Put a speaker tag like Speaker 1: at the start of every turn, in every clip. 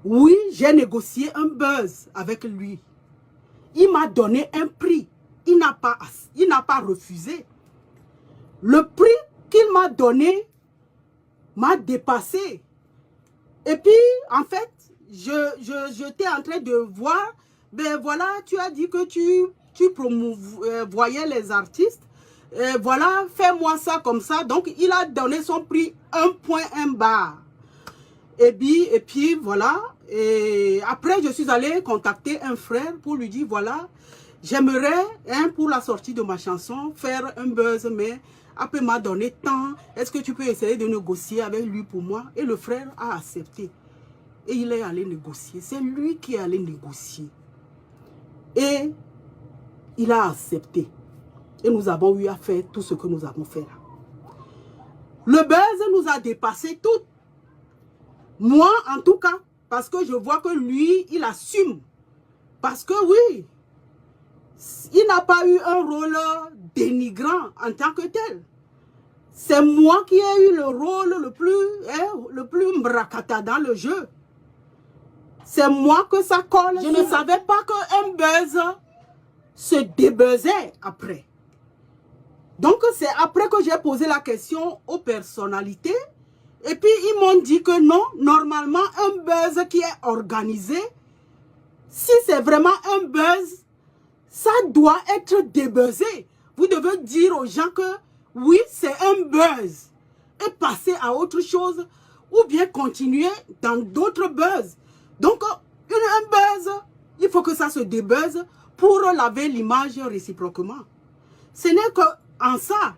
Speaker 1: Oui, j'ai négocié un buzz avec lui. Il m'a donné un prix. Il n'a pas refusé. Le prix qu'il m'a donné m'a dépassé. Et puis, en fait, j'étais en train de voir, ben voilà, tu as dit que tu promouvoyais les artistes. Voilà, fais-moi ça comme ça. Donc, il a donné son prix 1,1 bar. Et puis, voilà. Et après, je suis allée contacter un frère pour lui dire, voilà, j'aimerais, pour la sortie de ma chanson, faire un buzz, mais après m'a donné tant. Est-ce que tu peux essayer de négocier avec lui pour moi? Et le frère a accepté. Et il est allé négocier. C'est lui qui est allé négocier. Et il a accepté. Et nous avons eu à faire tout ce que nous avons fait là. Le buzz nous a dépassé tout. Moi, en tout cas, parce que je vois que lui, il assume. Parce que oui, il n'a pas eu un rôle dénigrant en tant que tel. C'est moi qui ai eu le rôle le plus mbracata dans le jeu. C'est moi que ça colle. Je ne savais pas qu'un buzz se débuzzait après. Donc, c'est après que j'ai posé la question aux personnalités. Et puis, ils m'ont dit que non, normalement, un buzz qui est organisé, si c'est vraiment un buzz, ça doit être débuzzé. Vous devez dire aux gens que oui, c'est un buzz. Et passer à autre chose ou bien continuer dans d'autres buzz. Donc, un buzz, il faut que ça se débuzze pour laver l'image réciproquement. Ce n'est qu'en ça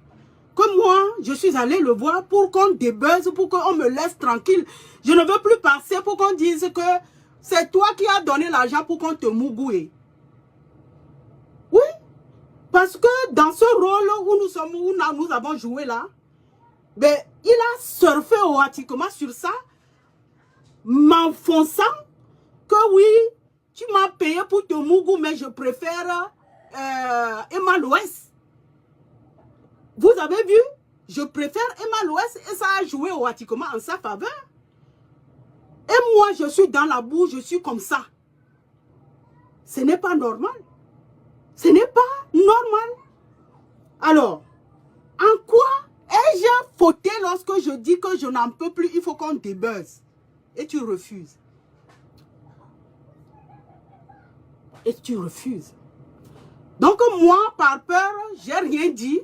Speaker 1: que moi, je suis allé le voir pour qu'on débuzze, pour qu'on me laisse tranquille. Je ne veux plus passer pour qu'on dise que c'est toi qui as donné l'argent pour qu'on te mougouille. Oui, parce que dans ce rôle où nous avons joué là, ben, il a surfé automatiquement sur ça, m'enfonçant que oui, tu m'as payé pour te mougou, mais je préfère Emma Loès. Vous avez vu? Je préfère Emma Loès et ça a joué automatiquement en sa faveur. Et moi, je suis dans la boue, je suis comme ça. Ce n'est pas normal. Ce n'est pas normal. Alors, en quoi ai-je fauté lorsque je dis que je n'en peux plus, il faut qu'on débuzz? Et tu refuses. Et tu refuses. Donc moi, par peur, j'ai rien dit.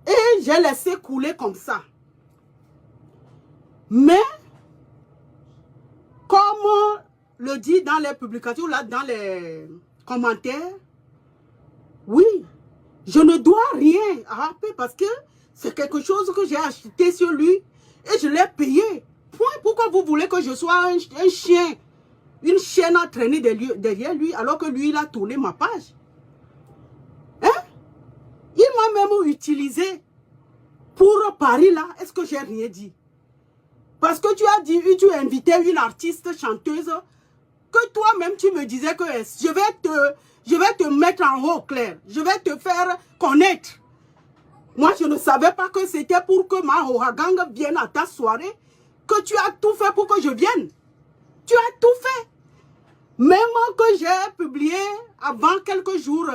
Speaker 1: Et j'ai laissé couler comme ça. Mais, comme le dit dans les publications, là, dans les commentaires, oui, je ne dois rien à Harper parce que c'est quelque chose que j'ai acheté sur lui et je l'ai payé. Point. Pourquoi vous voulez que je sois un chien, une chienne à traîner derrière lui alors que lui, il a tourné ma page? Hein? Il m'a même utilisé pour Paris là. Est-ce que j'ai rien dit? Parce que tu as dit, tu as invité une artiste chanteuse que toi-même tu me disais que je vais te mettre en haut clair. Je vais te faire connaître. Moi, je ne savais pas que c'était pour que ma Ohagang vienne à ta soirée. Que tu as tout fait pour que je vienne. Tu as tout fait. Même que j'ai publié avant quelques jours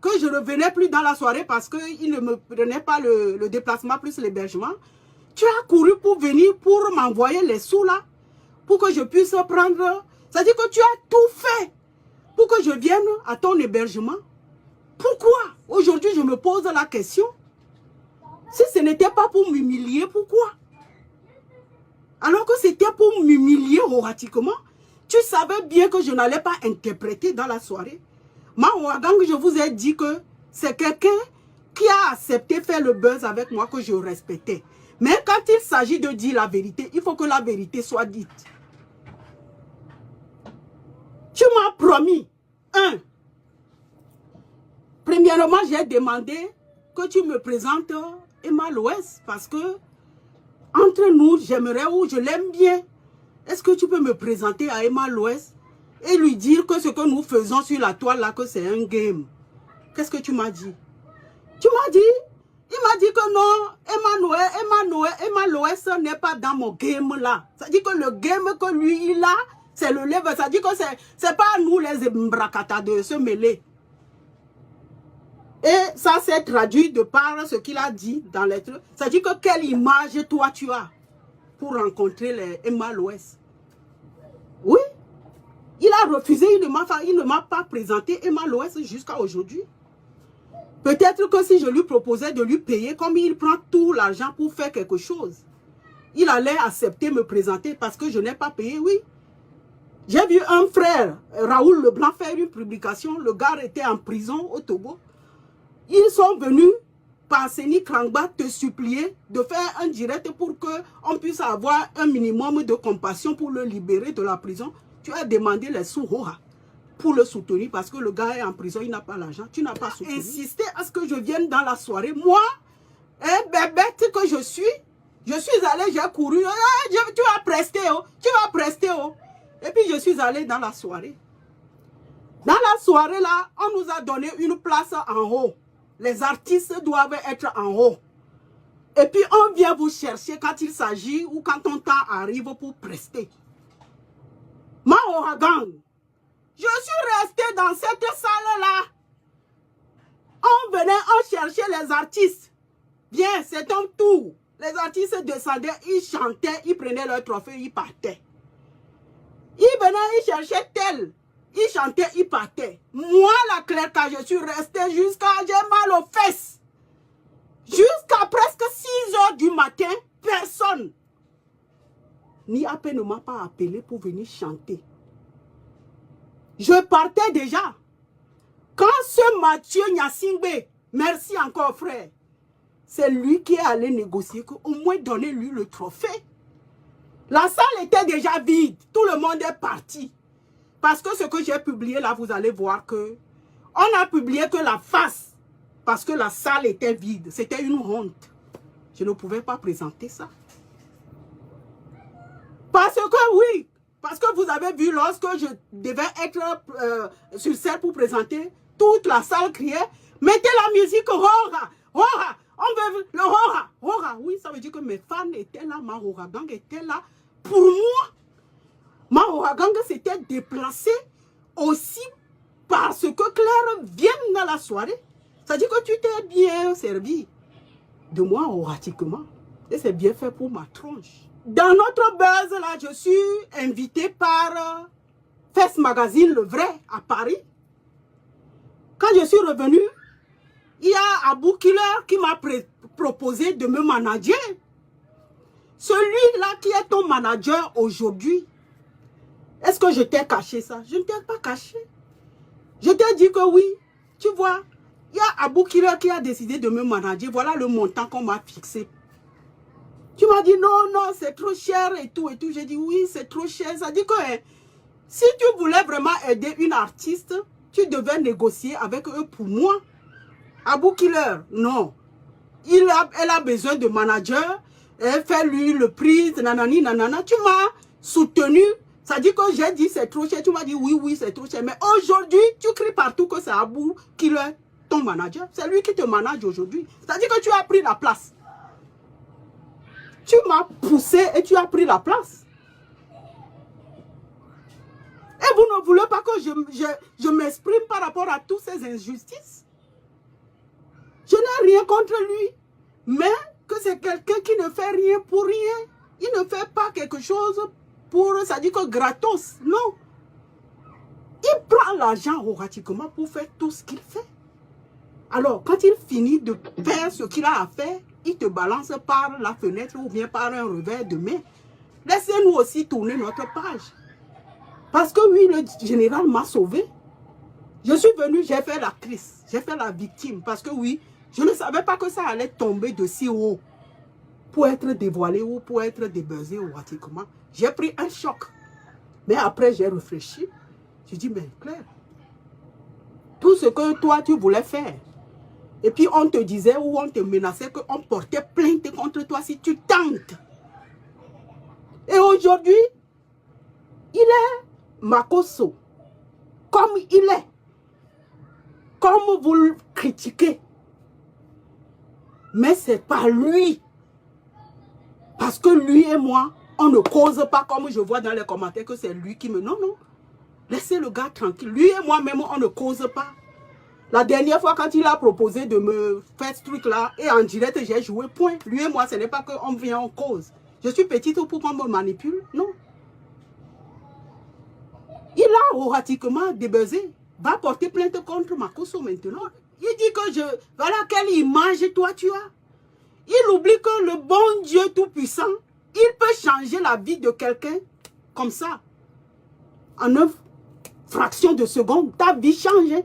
Speaker 1: que je ne revenais plus dans la soirée parce qu'il ne me prenait pas le déplacement plus l'hébergement. Tu as couru pour venir pour m'envoyer les sous là. Pour que je puisse prendre. C'est-à-dire que tu as tout fait pour que je vienne à ton hébergement. Pourquoi? Aujourd'hui, je me pose la question. Si ce n'était pas pour m'humilier, pourquoi? Alors que c'était pour m'humilier automatiquement. Tu savais bien que je n'allais pas interpréter dans la soirée. Ma Ouagang, je vous ai dit que c'est quelqu'un qui a accepté faire le buzz avec moi que je respectais. Mais quand il s'agit de dire la vérité, il faut que la vérité soit dite. Tu m'as promis, premièrement, j'ai demandé que tu me présentes Emma Loès parce que entre nous, j'aimerais ou je l'aime bien. Est-ce que tu peux me présenter à Emma Loès et lui dire que ce que nous faisons sur la toile là, que c'est un game? Qu'est-ce que tu m'as dit? Tu m'as dit, il m'a dit que non, Emma Loès n'est pas dans mon game là. Ça dit que le game que lui il a, C'est le level. Ça dit que c'est pas à nous les mbrakata de se mêler. Et ça s'est traduit de par ce qu'il a dit dans les trucs. Ça dit que quelle image toi tu as pour rencontrer les Emma Loès. Oui. Il a refusé, il ne m'a pas présenté Emma Loès jusqu'à aujourd'hui. Peut-être que si je lui proposais de lui payer, comme il prend tout l'argent pour faire quelque chose, il allait accepter me présenter parce que je n'ai pas payé, oui. J'ai vu un frère, Raoul Leblanc, faire une publication. Le gars était en prison au Togo. Ils sont venus par Séni Krangba te supplier de faire un direct pour qu'on puisse avoir un minimum de compassion pour le libérer de la prison. Tu as demandé les sous pour le soutenir parce que le gars est en prison, il n'a pas l'argent. Tu n'as pas soutenu. Insisté à ce que je vienne dans la soirée. Moi, bête que je suis allé, j'ai couru. Tu vas prester, oh, tu vas prester, oh. Et puis je suis allé dans la soirée. Dans la soirée là, on nous a donné une place en haut. Les artistes doivent être en haut. Et puis on vient vous chercher quand il s'agit ou quand ton temps arrive pour prester. Mahoragang, je suis resté dans cette salle-là. On venait, on cherchait les artistes. Viens, c'est ton tour. Les artistes descendaient, ils chantaient, ils prenaient leur trophée, ils partaient. Ils venaient, ils cherchaient tel. Ils chantaient, ils partaient. Moi, la Claire, quand je suis restée jusqu'à... J'ai mal aux fesses. Jusqu'à presque 6 heures du matin, personne. Ni à peine ne m'a pas appelé pour venir chanter. Je partais déjà. Quand ce Mathieu Nyasingbe, merci encore frère, c'est lui qui est allé négocier, qu'au moins donner lui le trophée. La salle était déjà vide. Tout le monde est parti. Parce que ce que j'ai publié là, vous allez voir que on a publié que la face. Parce que la salle était vide. C'était une honte. Je ne pouvais pas présenter ça. Parce que oui. Parce que vous avez vu, lorsque je devais être sur scène pour présenter, toute la salle criait, mettez la musique, Hora, Hora, on veut le Hora, Hora. Oui, ça veut dire que mes fans étaient là, ma Hora Gang était là. Pour moi, ma Hora Gang s'était déplacée aussi parce que Claire vient dans la soirée. Ça dit que tu t'es bien servi de moi oratiquement. Et c'est bien fait pour ma tronche. Dans notre buzz, là, je suis invitée par Fest Magazine, le vrai, à Paris. Quand je suis revenue, il y a Abou Killer qui m'a proposé de me manager. Celui-là qui est ton manager aujourd'hui, est-ce que je t'ai caché ça? Je ne t'ai pas caché. Je t'ai dit que oui, tu vois, il y a Abou Killer qui a décidé de me manager. Voilà le montant qu'on m'a fixé. Tu m'as dit non, non, c'est trop cher et tout et tout. J'ai dit oui, c'est trop cher. Ça dit que si tu voulais vraiment aider une artiste, tu devais négocier avec eux pour moi. Abou Killer, non. Elle a besoin de manager. Fais-lui le prix, nanani, nanana. Tu m'as soutenu. Ça dit que j'ai dit c'est trop cher. Tu m'as dit oui, oui, c'est trop cher. Mais aujourd'hui, tu cries partout que c'est Abou Killer, ton manager. C'est lui qui te manage aujourd'hui. C'est-à-dire que tu as pris la place. Tu m'as poussé et tu as pris la place. Et vous ne voulez pas que je m'exprime par rapport à toutes ces injustices. Je n'ai rien contre lui. Mais que c'est quelqu'un qui ne fait rien pour rien. Il ne fait pas quelque chose pour, ça dit que gratos. Non. Il prend l'argent oratiquement pour faire tout ce qu'il fait. Alors, quand il finit de faire ce qu'il a à faire, il te balance par la fenêtre ou bien par un revers de main. Laissez-nous aussi tourner notre page. Parce que oui, le général m'a sauvé. Je suis venu, j'ai fait l'actrice, j'ai fait la victime. Parce que oui, je ne savais pas que ça allait tomber de si haut pour être dévoilé ou pour être débuzzé automatiquement. J'ai pris un choc. Mais après, j'ai réfléchi. J'ai dit, mais Claire, tout ce que toi, tu voulais faire, et puis on te disait ou on te menaçait qu'on portait plainte contre toi si tu tentes. Et aujourd'hui, il est Makosso. Comme il est. Comme vous le critiquez. Mais c'est pas lui. Parce que lui et moi, on ne cause pas comme je vois dans les commentaires que c'est lui qui me... Non, non. Laissez le gars tranquille. Lui et moi-même, on ne cause pas. La dernière fois, quand il a proposé de me faire ce truc-là, et en direct, j'ai joué, point. Lui et moi, ce n'est pas qu'on vient en cause. Je suis petite pour qu'on me manipule. Non. Il a oratiquement débuzzé. Va porter plainte contre Makosso maintenant. Il dit que voilà quelle image toi tu as. Il oublie que le bon Dieu tout-puissant, il peut changer la vie de quelqu'un comme ça. En une fraction de seconde, ta vie change.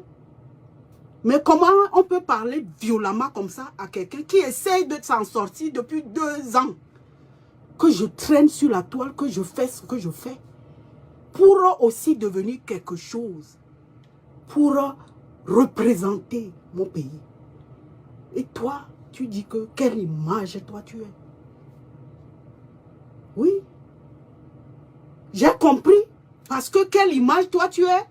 Speaker 1: Mais comment on peut parler violemment comme ça à quelqu'un qui essaye de s'en sortir depuis 2 ans? Que je traîne sur la toile, que je fais ce que je fais. Pour aussi devenir quelque chose. Pour représenter mon pays. Et toi, tu dis que quelle image toi tu es. Oui. J'ai compris. Parce que quelle image toi tu es.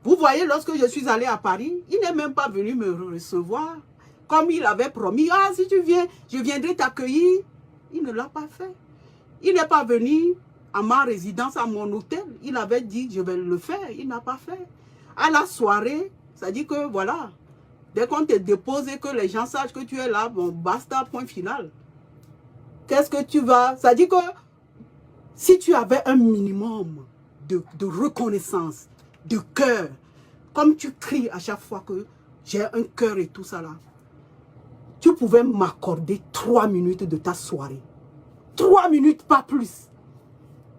Speaker 1: Vous voyez, lorsque je suis allée à Paris, il n'est même pas venu me recevoir. Comme il avait promis, ah si tu viens, je viendrai t'accueillir. Il ne l'a pas fait. Il n'est pas venu à ma résidence, à mon hôtel. Il avait dit, je vais le faire. Il n'a pas fait. À la soirée, ça dit que voilà, dès qu'on te dépose et que les gens sachent que tu es là, bon, basta, point final. Qu'est-ce que tu vas... Ça dit que si tu avais un minimum de reconnaissance, de cœur, comme tu cries à chaque fois que j'ai un cœur et tout ça là, tu pouvais m'accorder 3 minutes de ta soirée. 3 minutes, pas plus.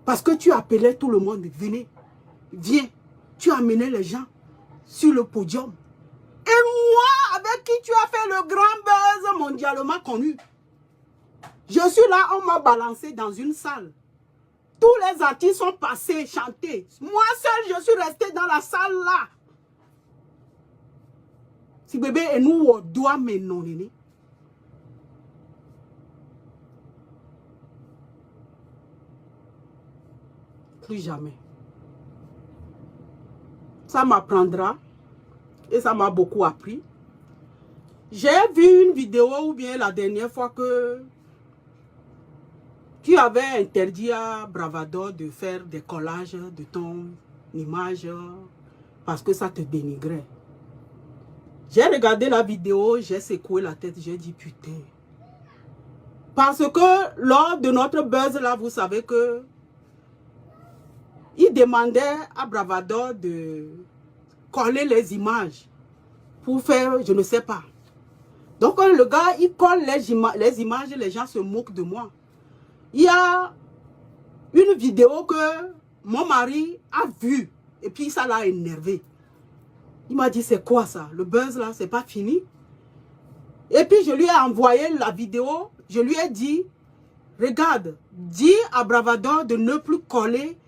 Speaker 1: Parce que tu appelais tout le monde, venez, viens. Tu amenais les gens sur le podium. Et moi, avec qui tu as fait le grand buzz mondialement connu. Je suis là, on m'a balancé dans une salle. Tous les artistes sont passés chanter. Moi seul, je suis resté dans la salle là. Si bébé et nous, on doit me nommer. Plus jamais. Ça m'apprendra. Et ça m'a beaucoup appris. J'ai vu une vidéo ou bien la dernière fois que tu avais interdit à Bravado de faire des collages de ton image parce que ça te dénigrait. J'ai regardé la vidéo, j'ai secoué la tête, j'ai dit putain. Parce que lors de notre buzz là, vous savez que il demandait à Bravado de coller les images pour faire, je ne sais pas. Donc quand le gars, il colle les images, les gens se moquent de moi. Il y a une vidéo que mon mari a vue et puis ça l'a énervé. Il m'a dit c'est quoi ça? Le buzz là, c'est pas fini. Et puis je lui ai envoyé la vidéo, je lui ai dit, regarde, dis à Bravado de ne plus coller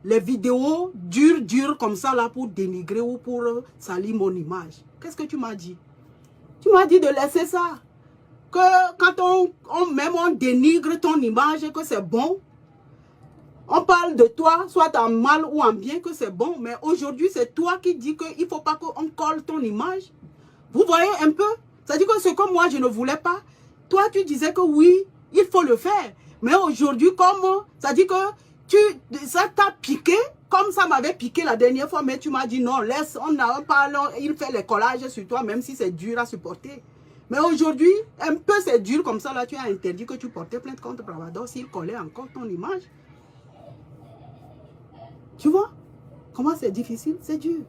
Speaker 1: les vidéos dures comme ça là pour dénigrer ou pour salir mon image. Qu'est-ce que tu m'as dit? Tu m'as dit de laisser ça. Que quand on dénigre ton image, que c'est bon. On parle de toi, soit en mal ou en bien, que c'est bon. Mais aujourd'hui, c'est toi qui dis qu'il ne faut pas qu'on colle ton image. Vous voyez un peu? Ça dit que ce que moi, je ne voulais pas. Toi, tu disais que oui, il faut le faire. Mais aujourd'hui, comme ça dit que ça t'a piqué, comme ça m'avait piqué la dernière fois, mais tu m'as dit non, laisse, on parle, il fait les collages sur toi, même si c'est dur à supporter. Mais aujourd'hui, un peu c'est dur comme ça, là, tu as interdit que tu portais plainte contre Bravado s'il collait encore ton image. Tu vois comment c'est difficile? C'est dur.